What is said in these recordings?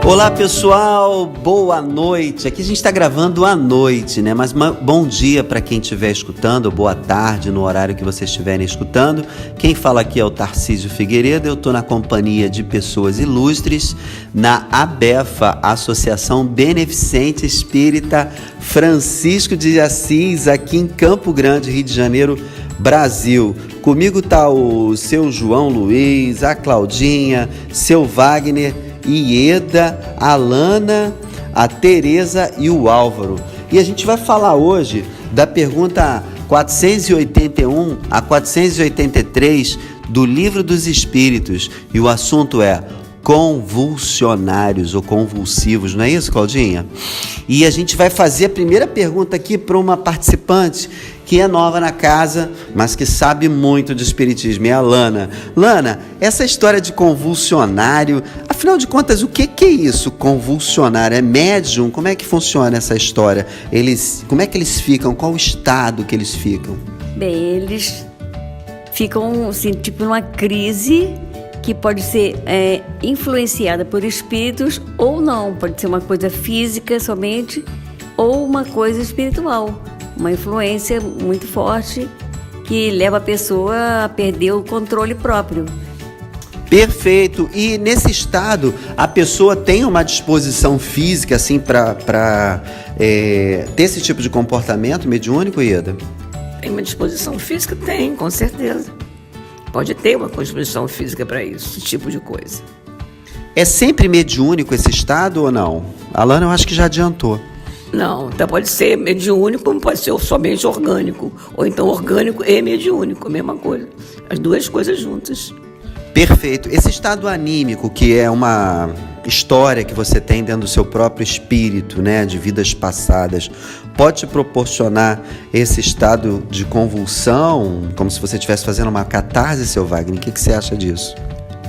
Olá pessoal, boa noite. Aqui a gente está gravando à noite, né? Mas bom dia para quem estiver escutando, boa tarde no horário que vocês estiverem escutando. Quem fala aqui é o Tarcísio Figueiredo. Eu estou na companhia de pessoas ilustres na ABEFA, Associação Beneficente Espírita Francisco de Assis, aqui em Campo Grande, Rio de Janeiro, Brasil. Comigo tá o seu João Luiz, a Claudinha, seu Wagner, Ieda, a Lana, a Tereza e o Álvaro. E a gente vai falar hoje da pergunta 481 a 483 do Livro dos Espíritos. E o assunto é convulsionários ou convulsivos, não é isso, Claudinha? E a gente vai fazer a primeira pergunta aqui para uma participante que é nova na casa, mas que sabe muito de espiritismo, é a Lana. Lana, essa história de convulsionário, afinal de contas, o que é isso, convulsionário? É médium? Como é que funciona essa história? Como é que eles ficam? Qual o estado que eles ficam? Bem, eles ficam assim, tipo numa crise que pode ser influenciada por espíritos ou não. Pode ser uma coisa física somente ou uma coisa espiritual. Uma influência muito forte que leva a pessoa a perder o controle próprio. Perfeito. E nesse estado, a pessoa tem uma disposição física assim para ter esse tipo de comportamento mediúnico, Ieda? Tem uma disposição física? Tem, com certeza. Pode ter uma disposição física para isso, esse tipo de coisa. É sempre mediúnico esse estado ou não? A Lana, eu acho que já adiantou. Não, então pode ser mediúnico, como pode ser somente orgânico. Ou então orgânico e mediúnico, a mesma coisa. As duas coisas juntas. Perfeito. Esse estado anímico, que é uma história que você tem dentro do seu próprio espírito, né, de vidas passadas, pode te proporcionar esse estado de convulsão, como se você estivesse fazendo uma catarse, seu Wagner? O que você acha disso?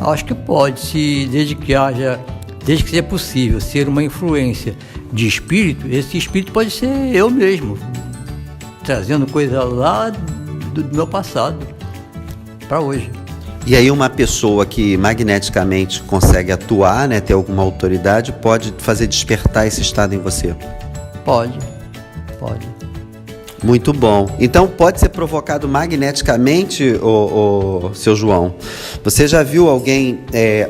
Acho que pode, desde que seja possível ser uma influência de espírito. Esse espírito pode ser eu mesmo, trazendo coisa lá do meu passado para hoje. E aí uma pessoa que magneticamente consegue atuar, né, ter alguma autoridade, pode fazer despertar esse estado em você? Pode. Muito bom. Então pode ser provocado magneticamente, seu João? Você já viu alguém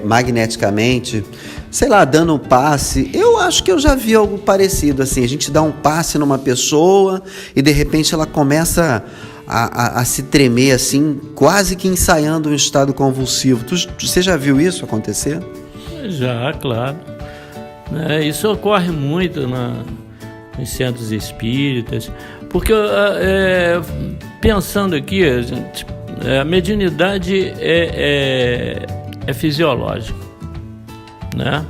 magneticamente, sei lá, dando um passe? Eu acho que eu já vi algo parecido assim. A gente dá um passe numa pessoa e de repente ela começa a se tremer assim, quase que ensaiando um estado convulsivo. Você já viu isso acontecer? Já, claro. Isso ocorre muito nos centros espíritas, porque pensando aqui, a mediunidade é fisiológica, né?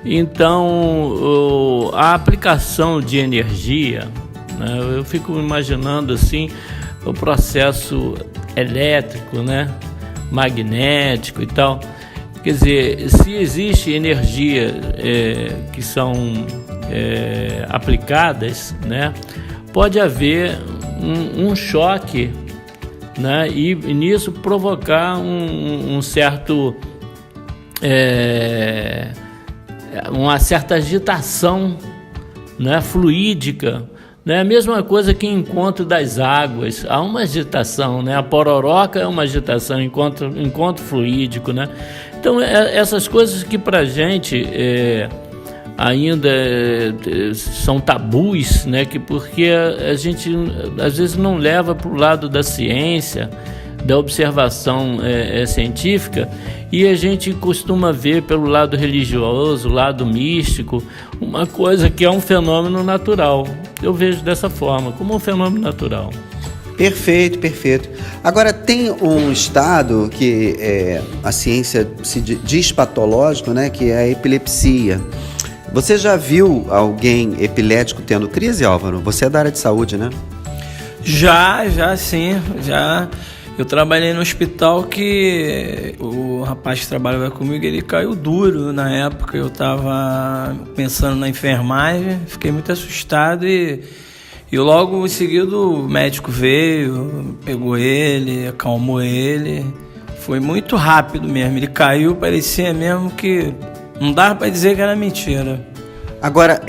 Então a aplicação de energia, né? Eu fico imaginando assim o processo elétrico, né? Magnético e tal. Quer dizer, se existe energia que são aplicadas, né? Pode haver um choque, né? E nisso provocar uma certa agitação, né? Fluídica, né? A mesma coisa que encontro das águas, há uma agitação, né? A pororoca é uma agitação, encontro fluídico, né? Então essas coisas que pra gente ainda são tabus, né? Porque a gente às vezes não leva para o lado da ciência, da observação científica, e a gente costuma ver pelo lado religioso, lado místico, uma coisa que é um fenômeno natural. Eu vejo dessa forma, como um fenômeno natural. Perfeito. Agora, tem um estado que a ciência se diz patológico, né? Que é a epilepsia. Você já viu alguém epilético tendo crise, Álvaro? Você é da área de saúde, né? Já sim. Eu trabalhei no hospital que o rapaz que trabalhava comigo, ele caiu duro na época. Eu estava pensando na enfermagem, fiquei muito assustado e logo em seguida o médico veio, pegou ele, acalmou ele. Foi muito rápido mesmo, ele caiu, parecia mesmo que Não dava para dizer que era mentira. Agora,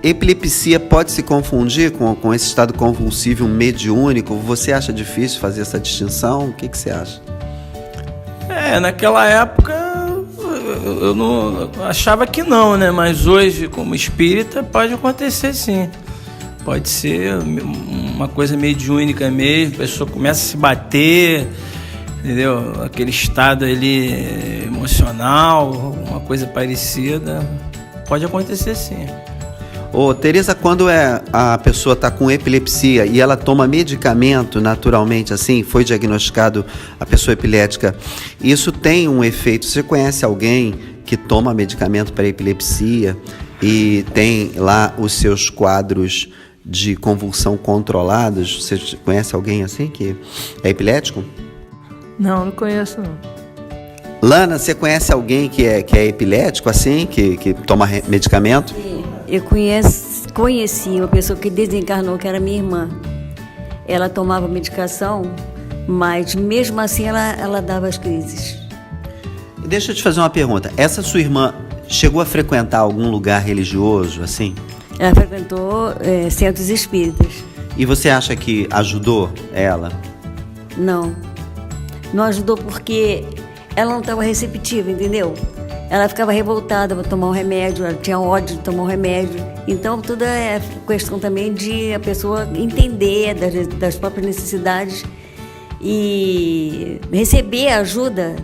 epilepsia pode se confundir com esse estado convulsivo mediúnico? Você acha difícil fazer essa distinção? O que você acha? Naquela época eu não achava que não, né? Mas hoje, como espírita, pode acontecer sim. Pode ser uma coisa mediúnica mesmo, a pessoa começa a se bater, entendeu? Aquele estado ali emocional, uma coisa parecida. Pode acontecer sim. Ô, Tereza, quando a pessoa está com epilepsia e ela toma medicamento naturalmente, assim, foi diagnosticado a pessoa epilética, isso tem um efeito? Você conhece alguém que toma medicamento para epilepsia e tem lá os seus quadros de convulsão controlados? Você conhece alguém assim que é epilético? Não conheço não. Lana, você conhece alguém que é epilético, assim, que toma medicamento? Eu conheci uma pessoa que desencarnou, que era minha irmã. Ela tomava medicação, mas mesmo assim ela dava as crises. Deixa eu te fazer uma pergunta. Essa sua irmã chegou a frequentar algum lugar religioso, assim? Ela frequentou centros espíritas. E você acha que ajudou ela? Não. Não ajudou porque ela não estava receptiva, entendeu? Ela ficava revoltada para tomar um remédio, ela tinha ódio de tomar um remédio. Então, tudo é questão também de a pessoa entender das próprias necessidades e receber ajuda,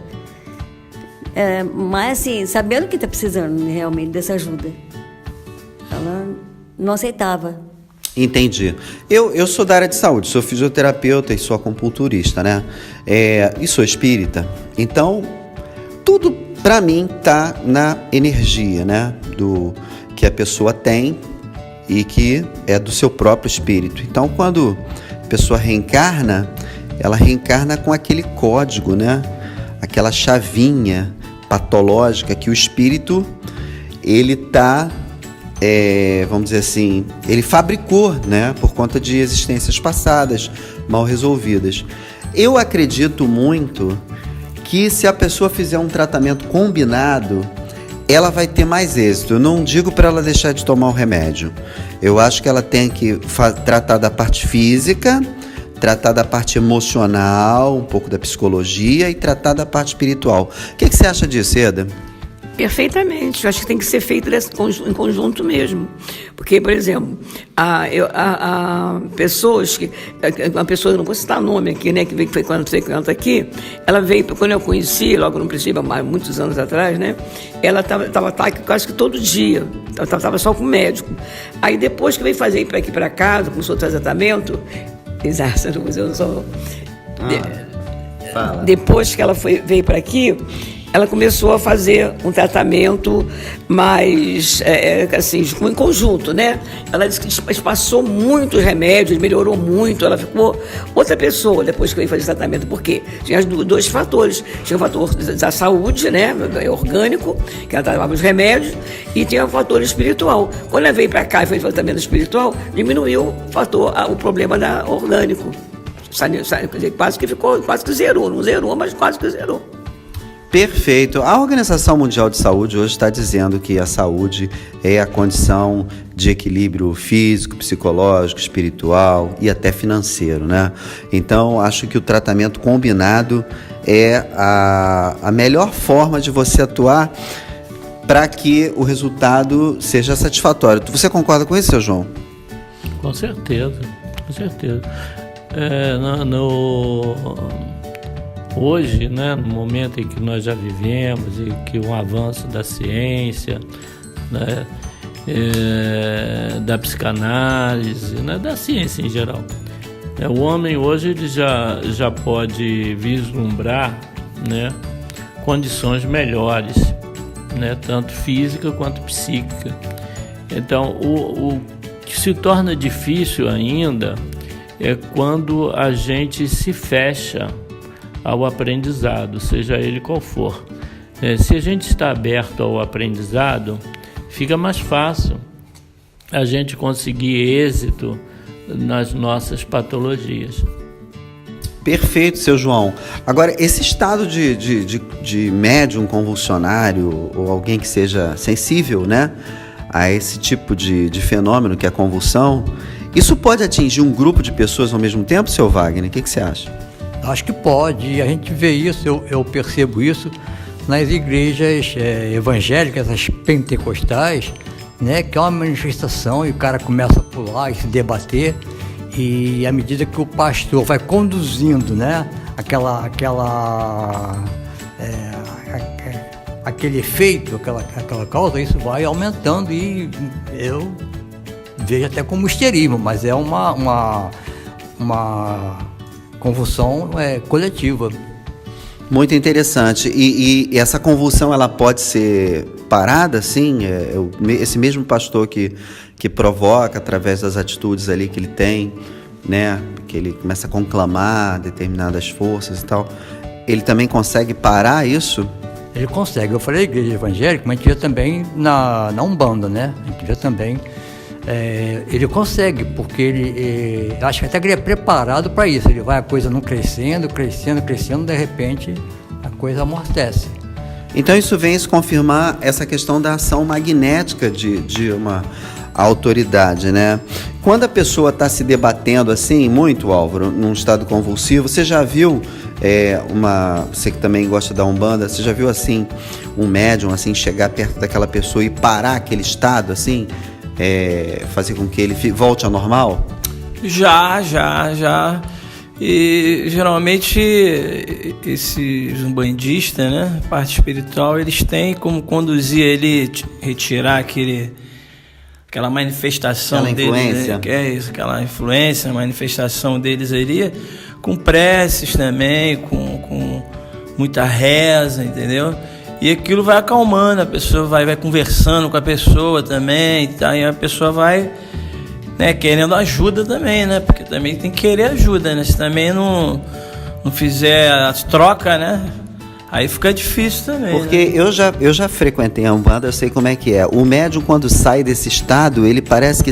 mas assim, sabendo que está precisando realmente dessa ajuda. Ela não aceitava. Entendi. Eu sou da área de saúde, sou fisioterapeuta e sou acupunturista, né? E sou espírita. Então, tudo para mim tá na energia, né? Do que a pessoa tem e que é do seu próprio espírito. Então, quando a pessoa reencarna, ela reencarna com aquele código, né? Aquela chavinha patológica que o espírito, ele tá... vamos dizer assim, ele fabricou, né, por conta de existências passadas mal resolvidas. Eu acredito muito que se a pessoa fizer um tratamento combinado, ela vai ter mais êxito. Eu não digo para ela deixar de tomar o remédio. Eu acho que ela tem que tratar da parte física, tratar da parte emocional, um pouco da psicologia e tratar da parte espiritual. O que você acha disso, Eda? Perfeitamente, eu acho que tem que ser feito em conjunto mesmo. Porque, por exemplo, há pessoas que. Uma pessoa, eu não vou citar nome aqui, né? Que foi quando você canta aqui, ela veio, quando eu conheci, logo no princípio, há muitos anos atrás, né? Ela estava quase que todo dia, estava só com o médico. Aí depois que veio fazer para aqui para casa, começou o tratamento, depois que ela veio para aqui, ela começou a fazer um tratamento mais, assim, em conjunto, né? Ela disse que passou muitos remédios, melhorou muito, ela ficou outra pessoa depois que veio fazer tratamento. Por quê? Tinha dois fatores. Tinha o fator da saúde, né? Orgânico, que ela tomava os remédios, e tinha o fator espiritual. Quando ela veio para cá e fez tratamento espiritual, diminuiu o problema orgânico. Quase que zerou. Não zerou, mas quase que zerou. Perfeito. A Organização Mundial de Saúde hoje está dizendo que a saúde é a condição de equilíbrio físico, psicológico, espiritual e até financeiro, né? Então, acho que o tratamento combinado é a melhor forma de você atuar para que o resultado seja satisfatório. Você concorda com isso, seu João? Com certeza, com certeza. Hoje, né, no momento em que nós já vivemos e que o avanço da ciência, né, da psicanálise, né, da ciência em geral, o homem hoje ele já pode vislumbrar, né, condições melhores, né, tanto física quanto psíquica. Então, o que se torna difícil ainda é quando a gente se fecha ao aprendizado, seja ele qual for. Se a gente está aberto ao aprendizado, fica mais fácil a gente conseguir êxito nas nossas patologias. Perfeito, seu João. Agora, esse estado de médium convulsionário ou alguém que seja sensível, né, a esse tipo de fenômeno que é a convulsão, isso pode atingir um grupo de pessoas ao mesmo tempo, seu Wagner? O que você acha? Acho que pode, a gente vê isso, eu percebo isso nas igrejas evangélicas, as pentecostais, né, que é uma manifestação e o cara começa a pular e se debater, e à medida que o pastor vai conduzindo, né, aquele efeito, aquela causa, isso vai aumentando e eu vejo até como histerismo, mas é uma convulsão coletiva. Muito interessante. E essa convulsão, ela pode ser parada, sim? Esse mesmo pastor que provoca através das atitudes ali que ele tem, né? Que ele começa a conclamar determinadas forças e tal. Ele também consegue parar isso? Ele consegue. Eu falei igreja evangélica, mas a gente vê também na Umbanda, né? A gente vê também. Ele consegue, porque ele acho que até que ele é preparado para isso. Ele vai a coisa não crescendo, de repente a coisa amortece. Então isso vem se confirmar essa questão da ação magnética de uma autoridade, né? Quando a pessoa está se debatendo assim, muito, Álvaro, num estado convulsivo, você já viu você que também gosta da Umbanda, você já viu assim um médium assim chegar perto daquela pessoa e parar aquele estado assim? Fazer com que ele volte ao normal? Já. E geralmente esses umbandistas, né, parte espiritual, eles têm como conduzir ele, retirar aquela manifestação deles, influência. Né, que é isso, aquela influência, manifestação deles ali, com preces também, com muita reza, entendeu? E aquilo vai acalmando, a pessoa vai conversando com a pessoa também, tá? E a pessoa vai, né, querendo ajuda também, né? Porque também tem que querer ajuda, né? Se também não fizer a troca, né? Aí fica difícil também. Porque né? eu já frequentei a Umbanda, eu sei como é que é. O médium, quando sai desse estado, ele parece que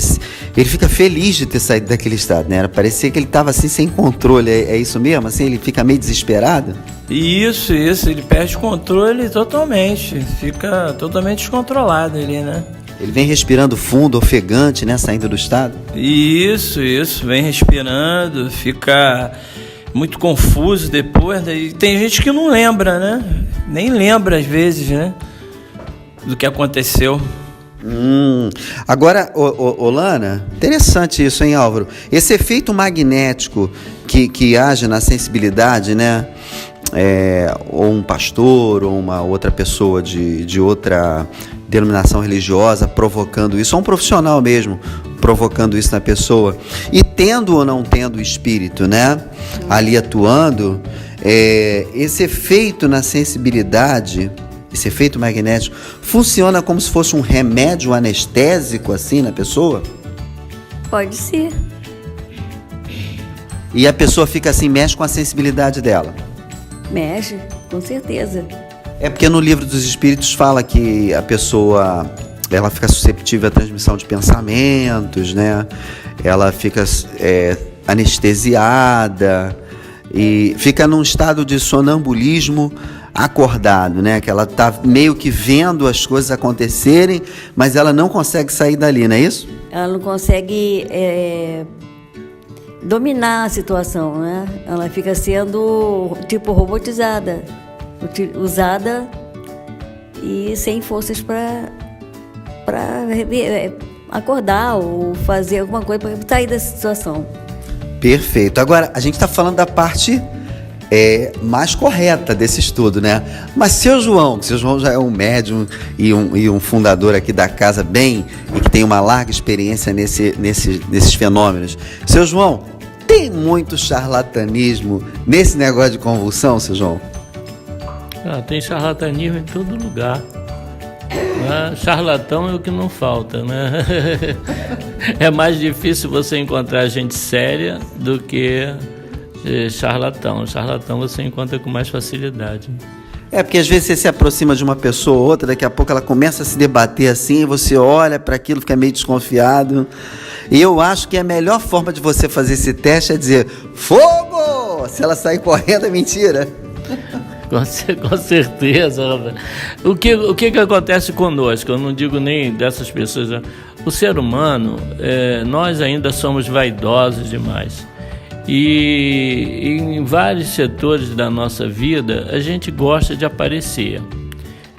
ele fica feliz de ter saído daquele estado, né? Parecia que ele estava assim sem controle. É isso mesmo? Assim, ele fica meio desesperado? Isso, ele perde o controle totalmente, fica totalmente descontrolado ali, né? Ele vem respirando fundo, ofegante, né, saindo do estado? Isso, vem respirando, fica muito confuso depois, e tem gente que não lembra, né? Nem lembra às vezes, né, do que aconteceu. Agora, Lana, interessante isso, hein, Álvaro? Esse efeito magnético que age na sensibilidade, né? Ou um pastor ou uma outra pessoa de outra denominação religiosa provocando isso, ou um profissional mesmo provocando isso na pessoa, e tendo ou não tendo espírito, né, ali atuando, esse efeito na sensibilidade, esse efeito magnético, funciona como se fosse um remédio anestésico assim na pessoa? Pode ser. E a pessoa fica assim, mexe com a sensibilidade dela? Mexe, com certeza. É porque no Livro dos Espíritos fala que a pessoa, ela fica susceptível à transmissão de pensamentos, né? Ela fica anestesiada e fica num estado de sonambulismo acordado, né? Que ela tá meio que vendo as coisas acontecerem, mas ela não consegue sair dali, não é isso? Ela não consegue dominar a situação, né? Ela fica sendo tipo robotizada, usada e sem forças para acordar ou fazer alguma coisa para sair dessa situação. Perfeito. Agora, a gente está falando da parte mais correta desse estudo, né? Mas seu João já é um médium e um fundador aqui da casa e que tem uma larga experiência nesses fenômenos. Seu João, tem muito charlatanismo nesse negócio de convulsão, seu João? Tem charlatanismo em todo lugar. Charlatão é o que não falta, né? É mais difícil você encontrar gente séria do que charlatão. Charlatão você encontra com mais facilidade. Porque às vezes você se aproxima de uma pessoa ou outra, daqui a pouco ela começa a se debater assim, você olha para aquilo, fica meio desconfiado. E eu acho que a melhor forma de você fazer esse teste é dizer: fogo! Se ela sair correndo, é mentira. Com certeza, Roberto. O que acontece conosco? Eu não digo nem dessas pessoas. Né? O ser humano, nós ainda somos vaidosos demais. E em vários setores da nossa vida, a gente gosta de aparecer.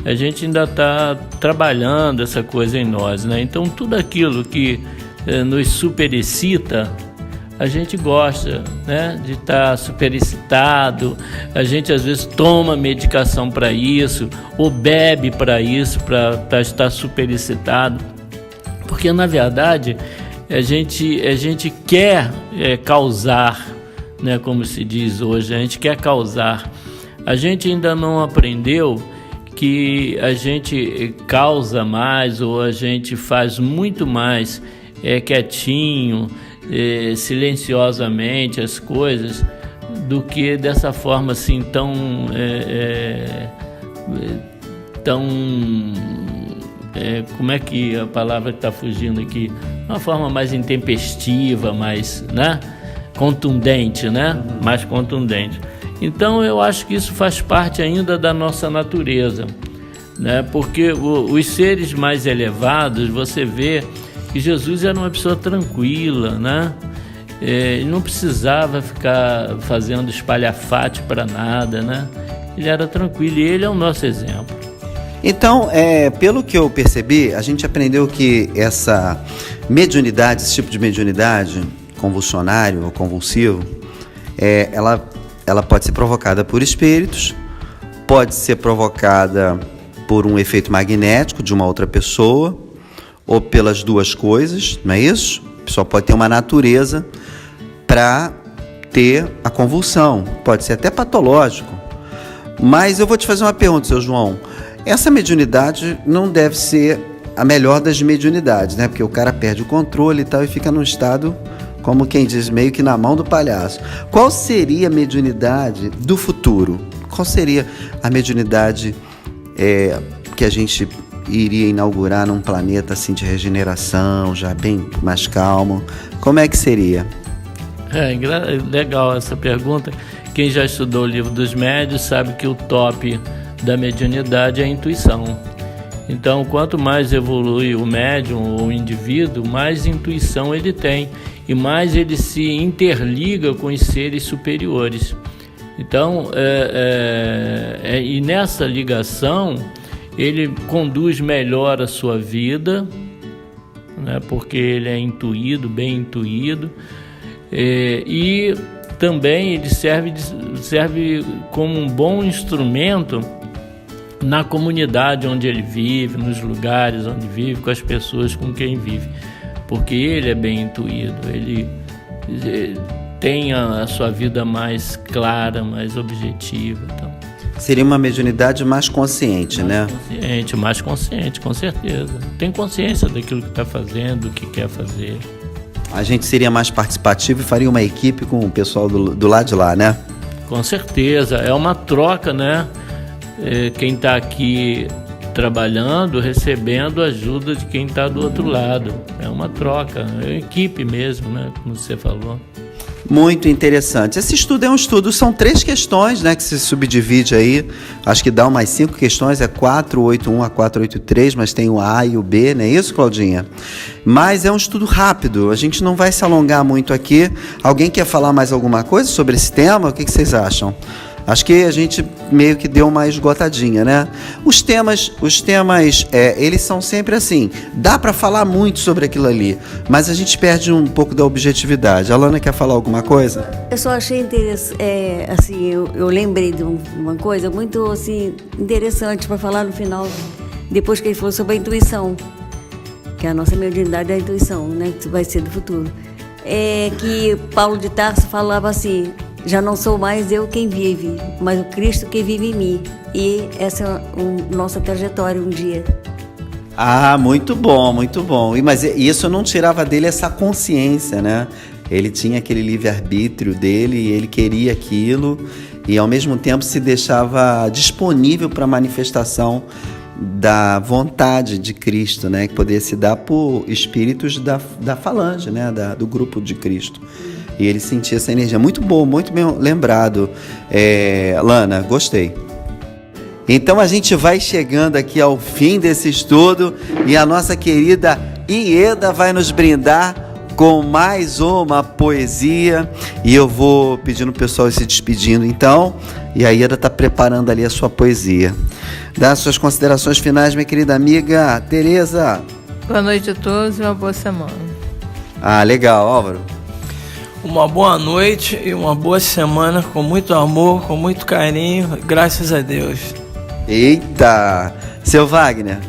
A gente ainda está trabalhando essa coisa em nós, né? Então, tudo aquilo que nos superexcita, a gente gosta, né, de estar superexcitado. A gente às vezes toma medicação para isso ou bebe para isso, para estar superexcitado, porque na verdade a gente quer causar, né, como se diz hoje, a gente quer causar. A gente ainda não aprendeu que a gente causa mais ou a gente faz muito mais quietinho, silenciosamente as coisas, do que dessa forma assim tão como é que a palavra que está fugindo aqui, uma forma mais intempestiva, mais, né, contundente, né, mais contundente. Então eu acho que isso faz parte ainda da nossa natureza, né, porque os seres mais elevados, você vê que Jesus era uma pessoa tranquila, né? Ele não precisava ficar fazendo espalhafate para nada, né? Ele era tranquilo e ele é o nosso exemplo. Então, pelo que eu percebi, a gente aprendeu que essa mediunidade, esse tipo de mediunidade, convulsionário ou convulsivo, ela pode ser provocada por espíritos, pode ser provocada por um efeito magnético de uma outra pessoa, ou pelas duas coisas, não é isso? A pessoa pode ter uma natureza para ter a convulsão, pode ser até patológico. Mas eu vou te fazer uma pergunta, seu João. Essa mediunidade não deve ser a melhor das mediunidades, né? Porque o cara perde o controle e tal e fica num estado, como quem diz, meio que na mão do palhaço. Qual seria a mediunidade do futuro? Qual seria a mediunidade que a gente iria inaugurar num planeta assim de regeneração, já bem mais calmo? Como é que seria? Legal essa pergunta. Quem já estudou o livro dos médiuns sabe que o top da mediunidade é a intuição. Então, quanto mais evolui o médium ou o indivíduo, mais intuição ele tem e mais ele se interliga com os seres superiores. Então, e nessa ligação ele conduz melhor a sua vida, né, porque ele é intuído, bem intuído, e também ele serve como um bom instrumento na comunidade onde ele vive, nos lugares onde vive, com as pessoas com quem vive, porque ele é bem intuído, ele tem a sua vida mais clara, mais objetiva. Então, seria uma mediunidade mais consciente, né? Mais consciente, com certeza. Tem consciência daquilo que está fazendo, do que quer fazer. A gente seria mais participativo e faria uma equipe com o pessoal do lado de lá, né? Com certeza. É uma troca, né? Quem está aqui trabalhando, recebendo ajuda de quem está do outro lado. É uma troca, é uma equipe mesmo, né? Como você falou. Muito interessante. Esse estudo é um estudo, são 3 questões, né, que se subdivide aí, acho que dá umas 5 questões, 481 a 483, mas tem o A e o B, não é isso, Claudinha? Mas é um estudo rápido, a gente não vai se alongar muito aqui. Alguém quer falar mais alguma coisa sobre esse tema? O que vocês acham? Acho que a gente meio que deu uma esgotadinha, né? Os temas, eles são sempre assim. Dá para falar muito sobre aquilo ali, mas a gente perde um pouco da objetividade. A Alana quer falar alguma coisa? Eu só achei interessante, assim, eu lembrei de uma coisa muito assim, interessante para falar no final, depois que ele falou sobre a intuição, que a nossa mediunidade é a intuição, né? Que vai ser do futuro. Que Paulo de Tarso falava assim: já não sou mais eu quem vive, mas o Cristo que vive em mim. E essa é a nossa trajetória um dia. Ah, muito bom, muito bom. Mas isso não tirava dele essa consciência, né? Ele tinha aquele livre-arbítrio dele, e ele queria aquilo, e ao mesmo tempo se deixava disponível para a manifestação da vontade de Cristo, né? Que poderia se dar por espíritos da falange, né? Do grupo de Cristo. E ele sentia essa energia. Muito bom, muito bem lembrado, Lana, gostei. Então a gente vai chegando aqui ao fim desse estudo e a nossa querida Ieda vai nos brindar com mais uma poesia. E eu vou pedindo o pessoal ir se despedindo então. E a Ieda está preparando ali a sua poesia. Dá as suas considerações finais, minha querida amiga Tereza. Boa noite a todos e uma boa semana. Ah, legal, Álvaro. Uma boa noite e uma boa semana com muito amor, com muito carinho, graças a Deus. Eita! Seu Wagner.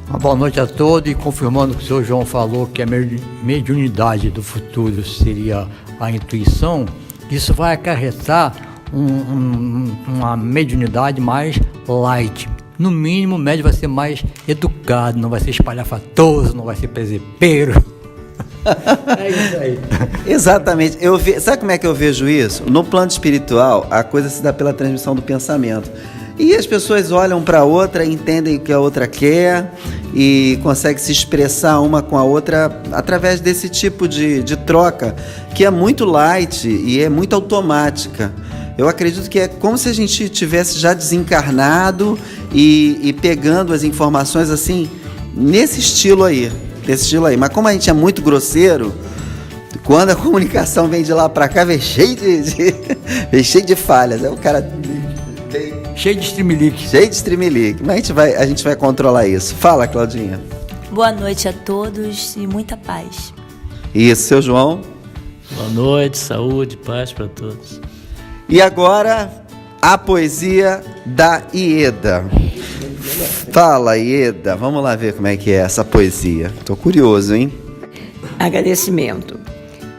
Uma boa noite a todos e confirmando que o senhor João falou que a mediunidade do futuro seria a intuição, isso vai acarretar uma mediunidade mais light. No mínimo, o médium vai ser mais educado, não vai ser espalhafatoso, não vai ser presepeiro. É isso aí. Exatamente. Sabe como é que eu vejo isso? No plano espiritual, a coisa se dá pela transmissão do pensamento. E as pessoas olham para a outra, entendem o que a outra quer e conseguem se expressar uma com a outra através desse tipo de troca, que é muito light e é muito automática. Eu acredito que é como se a gente tivesse já desencarnado e pegando as informações assim, nesse estilo aí. Mas como a gente é muito grosseiro, quando a comunicação vem de lá para cá, vem cheio de falhas. É o cara... Cheio de streamlink. Mas a gente vai controlar isso. Fala, Claudinha. Boa noite a todos e muita paz. Isso, seu João. Boa noite, saúde, paz para todos. E agora, a poesia da Ieda. Fala, Ieda. Vamos lá ver como é que é essa poesia. Tô curioso, hein? Agradecimento.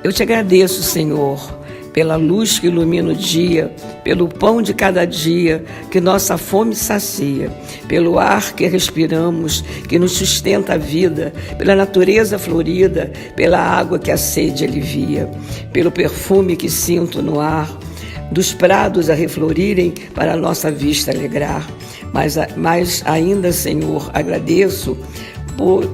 Eu te agradeço, Senhor, pela luz que ilumina o dia, pelo pão de cada dia que nossa fome sacia, pelo ar que respiramos, que nos sustenta a vida, pela natureza florida, pela água que a sede alivia, pelo perfume que sinto no ar, dos prados a reflorirem para a nossa vista alegrar. Mas ainda, Senhor, agradeço,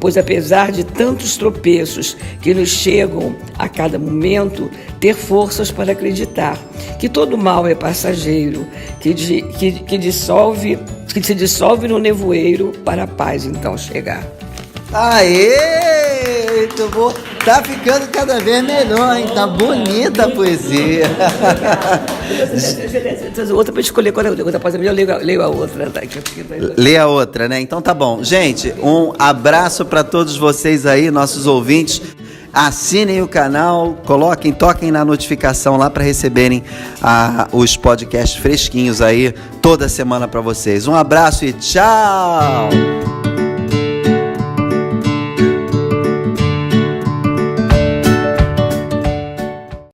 pois apesar de tantos tropeços que nos chegam a cada momento, ter forças para acreditar que todo mal é passageiro, que se dissolve no nevoeiro para a paz então chegar. Aê! Muito bom. Tá ficando cada vez melhor, hein? Tá bonita a poesia. Outra para escolher qual é a outra. Eu leio a outra. Lê a outra, né? Então tá bom. Gente, um abraço para todos vocês aí, nossos ouvintes. Assinem o canal, toquem na notificação lá para receberem os podcasts fresquinhos aí toda semana para vocês. Um abraço e tchau!